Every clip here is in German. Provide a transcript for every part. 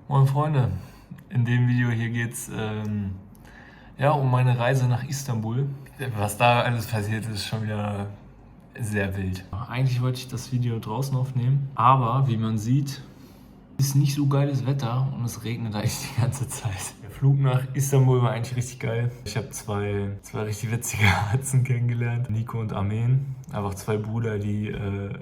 Moin Freunde, in dem Video hier geht's ja, um meine Reise nach Istanbul. Was da alles passiert ist, schon wieder sehr wild. Eigentlich wollte ich das Video draußen aufnehmen, aber wie man sieht, ist nicht so geiles Wetter und es regnet eigentlich die ganze Zeit. Der Flug nach Istanbul war eigentlich richtig geil. Ich habe zwei richtig witzige Atzen kennengelernt, Nico und Armen. Einfach zwei Brüder, die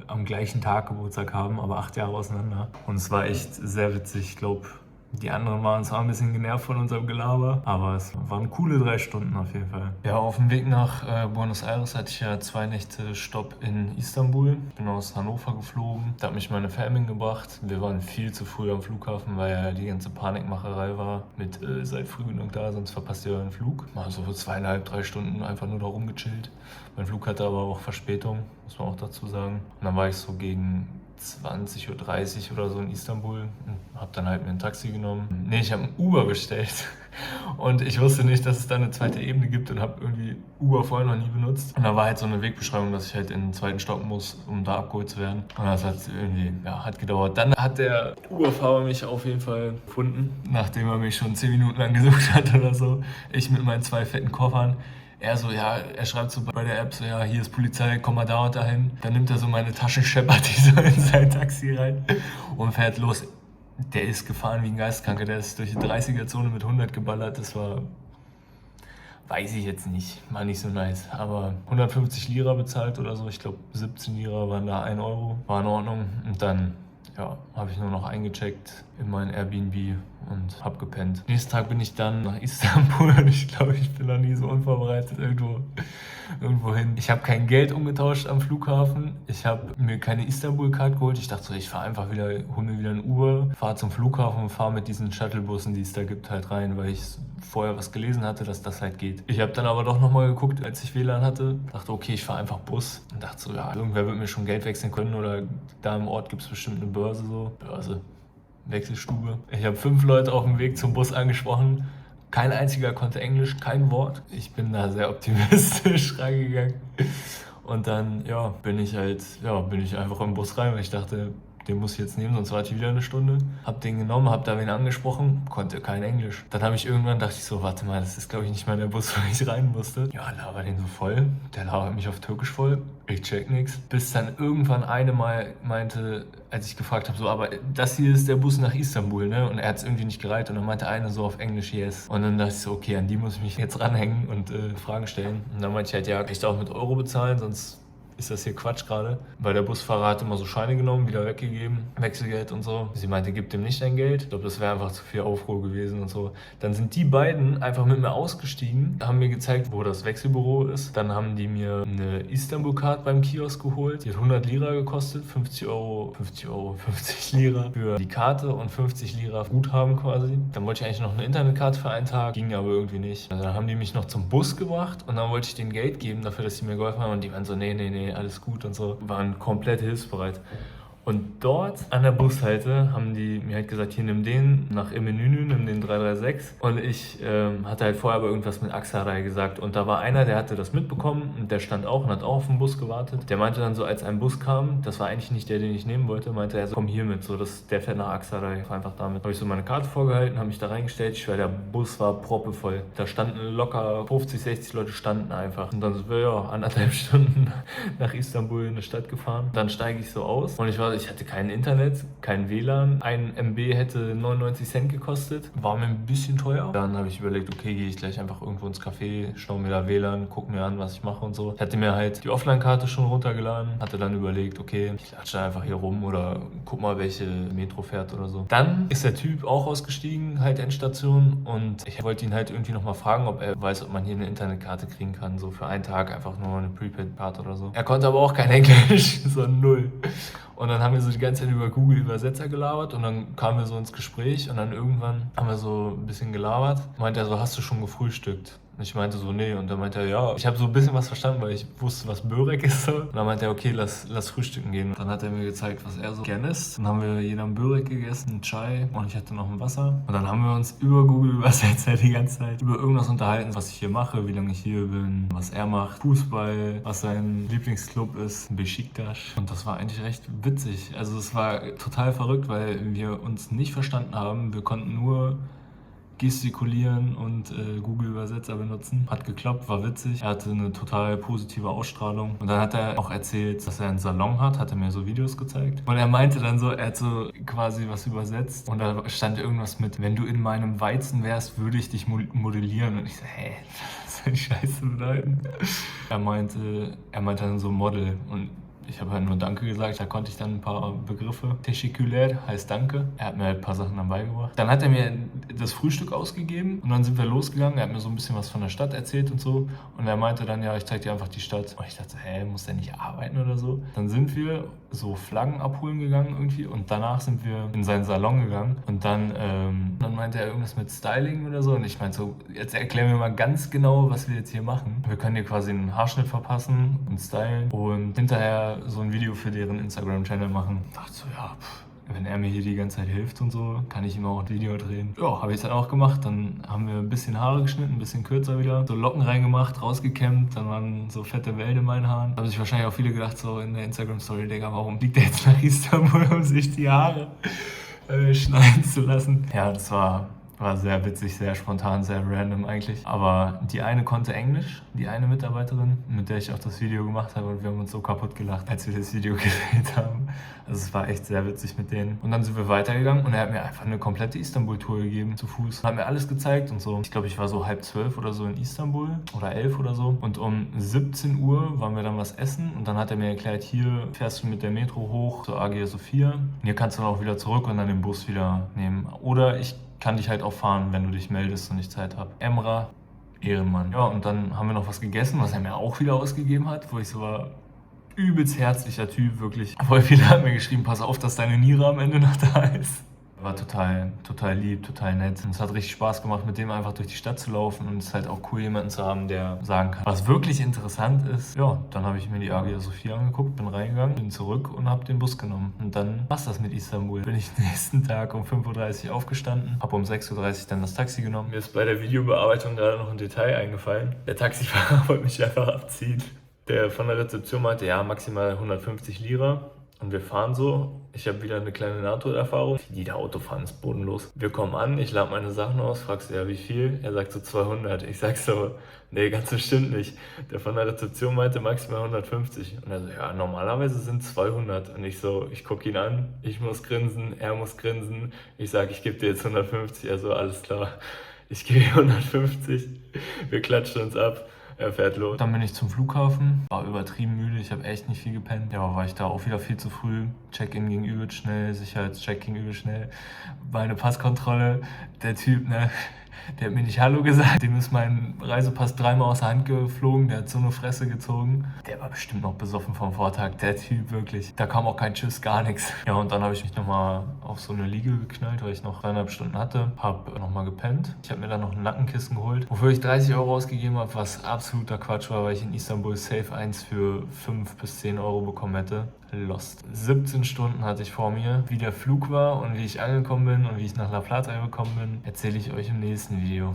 am gleichen Tag Geburtstag haben, aber 8 Jahre auseinander. Und es war echt sehr witzig. Ich glaube, die anderen waren zwar ein bisschen genervt von unserem Gelaber, aber es waren coole 3 Stunden auf jeden Fall. Ja, auf dem Weg nach Buenos Aires hatte ich ja 2 Nächte Stopp in Istanbul. Ich bin aus Hannover geflogen, da hat mich meine Family gebracht. Wir waren viel zu früh am Flughafen, weil ja die ganze Panikmacherei war mit seid früh genug da, sonst verpasst ihr euren Flug. Mal so 2,5, 3 Stunden einfach nur da rumgechillt. Mein Flug hatte aber auch Verspätung, muss man auch dazu sagen. Und dann war ich so gegen 20:30 Uhr oder so in Istanbul und habe dann halt mir ein Taxi genommen. Nee, ich habe ein Uber bestellt und ich wusste nicht, dass es da eine zweite Ebene gibt und habe irgendwie Uber vorher noch nie benutzt. Und da war halt so eine Wegbeschreibung, dass ich halt in den zweiten Stock muss, um da abgeholt zu werden. Und das hat irgendwie, ja, hat gedauert. Dann hat der Uber-Fahrer mich auf jeden Fall gefunden, nachdem er mich schon 10 Minuten lang gesucht hat oder so. Ich mit meinen 2 fetten Koffern. Er so, ja, er schreibt so bei der App so, ja, hier ist Polizei, komm mal da und dahin. Dann nimmt er so meine Taschen, scheppert die so in sein Taxi rein und fährt los. Der ist gefahren wie ein Geisteskranker, der ist durch die 30er-Zone mit 100 geballert. Das war, weiß ich jetzt nicht, war nicht so nice. Aber 150 Lira bezahlt oder so, ich glaube 17 Lira waren da 1 Euro, war in Ordnung. Und dann, ja, habe ich nur noch eingecheckt in mein Airbnb und hab gepennt. Nächsten Tag bin ich dann nach Istanbul und ich glaube, ich bin noch nie so unvorbereitet irgendwo hin. Ich habe kein Geld umgetauscht am Flughafen. Ich habe mir keine Istanbul-Card geholt. Ich dachte so, ich fahre einfach wieder, hole mir wieder ein Uber, fahre zum Flughafen und fahre mit diesen Shuttlebussen, die es da gibt, halt rein, weil ich vorher was gelesen hatte, dass das halt geht. Ich habe dann aber doch nochmal geguckt, als ich WLAN hatte. Dachte, okay, ich fahre einfach Bus. Und dachte so, ja, irgendwer wird mir schon Geld wechseln können oder da im Ort gibt es bestimmt eine Börse so. Börse. Wechselstube. Ich habe 5 Leute auf dem Weg zum Bus angesprochen. Kein einziger konnte Englisch, kein Wort. Ich bin da sehr optimistisch reingegangen. Und dann, ja, bin ich einfach im Bus rein, weil ich dachte, den muss ich jetzt nehmen, sonst warte ich wieder eine Stunde. Hab den genommen, hab da wen angesprochen, konnte kein Englisch. Dann habe ich irgendwann, dachte ich so, warte mal, das ist glaube ich nicht mal der Bus, wo ich rein musste. Ja, laber den so voll. Der labert mich auf Türkisch voll. Ich check nix. Bis dann irgendwann eine mal meinte, als ich gefragt habe, so, aber das hier ist der Bus nach Istanbul, ne? Und er hat es irgendwie nicht gereiht. Und dann meinte eine so auf Englisch, yes. Und dann dachte ich so, okay, an die muss ich mich jetzt ranhängen und Fragen stellen. Und dann meinte ich halt, ja, kann ich da auch mit Euro bezahlen, sonst ist das hier Quatsch gerade. Weil der Busfahrer hat immer so Scheine genommen, wieder weggegeben, Wechselgeld und so. Sie meinte, gib dem nicht dein Geld. Ich glaube, das wäre einfach zu viel Aufruhr gewesen und so. Dann sind die beiden einfach mit mir ausgestiegen, haben mir gezeigt, wo das Wechselbüro ist. Dann haben die mir eine Istanbul-Card beim Kiosk geholt. Die hat 100 Lira gekostet, 50 Lira für die Karte und 50 Lira Guthaben quasi. Dann wollte ich eigentlich noch eine Internetkarte für einen Tag, ging aber irgendwie nicht. Also dann haben die mich noch zum Bus gebracht und dann wollte ich denen Geld geben dafür, dass sie mir geholfen haben und die waren so, nee, alles gut und so, waren komplett hilfsbereit. Und dort an der Bushalte haben die mir halt gesagt, hier nimm den nach im Menü, nimm den 336. Und ich hatte halt vorher aber irgendwas mit Aksaray gesagt. Und da war einer, der hatte das mitbekommen und der stand auch und hat auch auf den Bus gewartet. Der meinte dann so, als ein Bus kam, das war eigentlich nicht der, den ich nehmen wollte, meinte er so, komm hier mit, so, der fährt nach Aksaray, fahr einfach damit. Habe ich so meine Karte vorgehalten, habe mich da reingestellt. Ich schwör, der Bus war proppevoll. Da standen locker 50, 60 Leute standen einfach. Und dann sind wir ja 1,5 Stunden nach Istanbul in eine Stadt gefahren. Dann steige ich so aus und ich hatte kein Internet, kein WLAN. Ein MB hätte 99 Cent gekostet. War mir ein bisschen teuer. Dann habe ich überlegt, okay, gehe ich gleich einfach irgendwo ins Café, schau mir da WLAN, guck mir an, was ich mache und so. Ich hatte mir halt die Offline-Karte schon runtergeladen. Hatte dann überlegt, okay, ich latsche einfach hier rum oder guck mal, welche Metro fährt oder so. Dann ist der Typ auch ausgestiegen, halt Endstation. Und ich wollte ihn halt irgendwie nochmal fragen, ob er weiß, ob man hier eine Internetkarte kriegen kann. So für einen Tag einfach nur eine Prepaid-Karte oder so. Er konnte aber auch kein Englisch, so null. Und dann haben wir so die ganze Zeit über Google Übersetzer gelabert und dann kamen wir so ins Gespräch und dann irgendwann haben wir so ein bisschen gelabert. Meinte er so, hast du schon gefrühstückt? Und ich meinte so, nee. Und dann meinte er, ja, ich habe so ein bisschen was verstanden, weil ich wusste, was Börek ist. Und dann meinte er, okay, lass frühstücken gehen. Und dann hat er mir gezeigt, was er so gerne isst. Dann haben wir jeder einen Börek gegessen, einen Chai und ich hatte noch ein Wasser. Und dann haben wir uns über Google übersetzt die ganze Zeit über irgendwas unterhalten, was ich hier mache, wie lange ich hier bin, was er macht, Fußball, was sein Lieblingsclub ist, Besiktas. Und das war eigentlich recht witzig. Also es war total verrückt, weil wir uns nicht verstanden haben. Wir konnten nur gestikulieren und Google Übersetzer benutzen. Hat geklappt, war witzig. Er hatte eine total positive Ausstrahlung. Und dann hat er auch erzählt, dass er einen Salon hat er mir so Videos gezeigt. Und er meinte dann so, er hat so quasi was übersetzt. Und da stand irgendwas mit, wenn du in meinem Weizen wärst, würde ich dich modellieren. Und ich so, hä, was soll die Scheiße bedeuten? Er meinte dann so Model. Und ich habe halt nur Danke gesagt, da konnte ich dann ein paar Begriffe. Teşekkürler heißt Danke. Er hat mir halt ein paar Sachen dann beigebracht. Dann hat er mir das Frühstück ausgegeben und dann sind wir losgegangen. Er hat mir so ein bisschen was von der Stadt erzählt und so. Und er meinte dann, ja, ich zeig dir einfach die Stadt. Und ich dachte, hä, muss der nicht arbeiten oder so? Dann sind wir so Flaggen abholen gegangen irgendwie und danach sind wir in seinen Salon gegangen. Und dann meinte er irgendwas mit Styling oder so. Und ich meinte so, jetzt erklär mir mal ganz genau, was wir jetzt hier machen. Wir können dir quasi einen Haarschnitt verpassen und stylen und hinterher so ein Video für deren Instagram-Channel machen. Ich dachte so, ja, wenn er mir hier die ganze Zeit hilft und so, kann ich ihm auch ein Video drehen. Ja, habe ich dann auch gemacht. Dann haben wir ein bisschen Haare geschnitten, ein bisschen kürzer wieder. So Locken reingemacht, rausgekämmt. Dann waren so fette Wellen in meinen Haaren. Da haben sich wahrscheinlich auch viele gedacht, so in der Instagram-Story, Digga, warum fliegt der jetzt nach Istanbul, um sich die Haare schneiden zu lassen? Ja, das war sehr witzig, sehr spontan, sehr random eigentlich. Aber die eine konnte Englisch, die eine Mitarbeiterin, mit der ich auch das Video gemacht habe. Und wir haben uns so kaputt gelacht, als wir das Video gedreht haben. Also es war echt sehr witzig mit denen. Und dann sind wir weitergegangen und er hat mir einfach eine komplette Istanbul-Tour gegeben, zu Fuß. Hat mir alles gezeigt und so. Ich glaube, ich war so 11:30 oder so in Istanbul oder 11 oder so. Und um 17 Uhr waren wir dann was essen. Und dann hat er mir erklärt, hier fährst du mit der Metro hoch zur Hagia Sophia. Und hier kannst du dann auch wieder zurück und dann den Bus wieder nehmen. Oder ich kann dich halt auch fahren, wenn du dich meldest und ich Zeit habe. Emrah, Ehrenmann. Ja, und dann haben wir noch was gegessen, was er mir auch wieder ausgegeben hat, wo ich so war, übelst herzlicher Typ, wirklich. Voll viele haben mir geschrieben, pass auf, dass deine Niere am Ende noch da ist. War total lieb, total nett. Und es hat richtig Spaß gemacht, mit dem einfach durch die Stadt zu laufen. Und es ist halt auch cool, jemanden zu haben, der sagen kann. Was wirklich interessant ist, ja, dann habe ich mir die Hagia Sophia angeguckt, bin reingegangen, bin zurück und habe den Bus genommen. Und dann war's das mit Istanbul. Bin ich nächsten Tag um 5:30 Uhr aufgestanden, habe um 6:30 Uhr dann das Taxi genommen. Mir ist bei der Videobearbeitung gerade noch ein Detail eingefallen. Der Taxifahrer wollte mich einfach abziehen. Der von der Rezeption meinte, ja, maximal 150 Lira. Und wir fahren so. Ich habe wieder eine kleine Nahtoderfahrung. Die da Autofahren ist bodenlos. Wir kommen an, ich lade meine Sachen aus, fragst du ja wie viel? Er sagt so 200. Ich sag so, nee, ganz bestimmt nicht. Der von der Rezeption meinte maximal 150. Und er so, ja, normalerweise sind 200. Und ich gucke ihn an, ich muss grinsen, er muss grinsen. Ich sage, ich gebe dir jetzt 150. Er so, alles klar. Ich gebe dir 150. Wir klatschen uns ab. Er fährt los. Dann bin ich zum Flughafen, war übertrieben müde, ich habe echt nicht viel gepennt. Ja, aber war ich da auch wieder viel zu früh. Check-in ging übel schnell, Sicherheitscheck ging übel schnell. Meine Passkontrolle, der Typ, ne, der hat mir nicht Hallo gesagt. Dem ist mein Reisepass 3-mal aus der Hand geflogen, der hat so eine Fresse gezogen. Der war bestimmt noch besoffen vom Vortag, der Typ, wirklich. Da kam auch kein Tschüss, gar nichts. Ja, und dann habe ich mich nochmal auf so eine Liege geknallt, weil ich noch 3,5 Stunden hatte. Hab nochmal gepennt. Ich habe mir dann noch ein Nackenkissen geholt, wofür ich 30 Euro ausgegeben habe, was absoluter Quatsch war, weil ich in Istanbul safe eins für 5 bis 10 Euro bekommen hätte. Lost. 17 Stunden hatte ich vor mir. Wie der Flug war und wie ich angekommen bin und wie ich nach La Plata gekommen bin, erzähle ich euch im nächsten Video.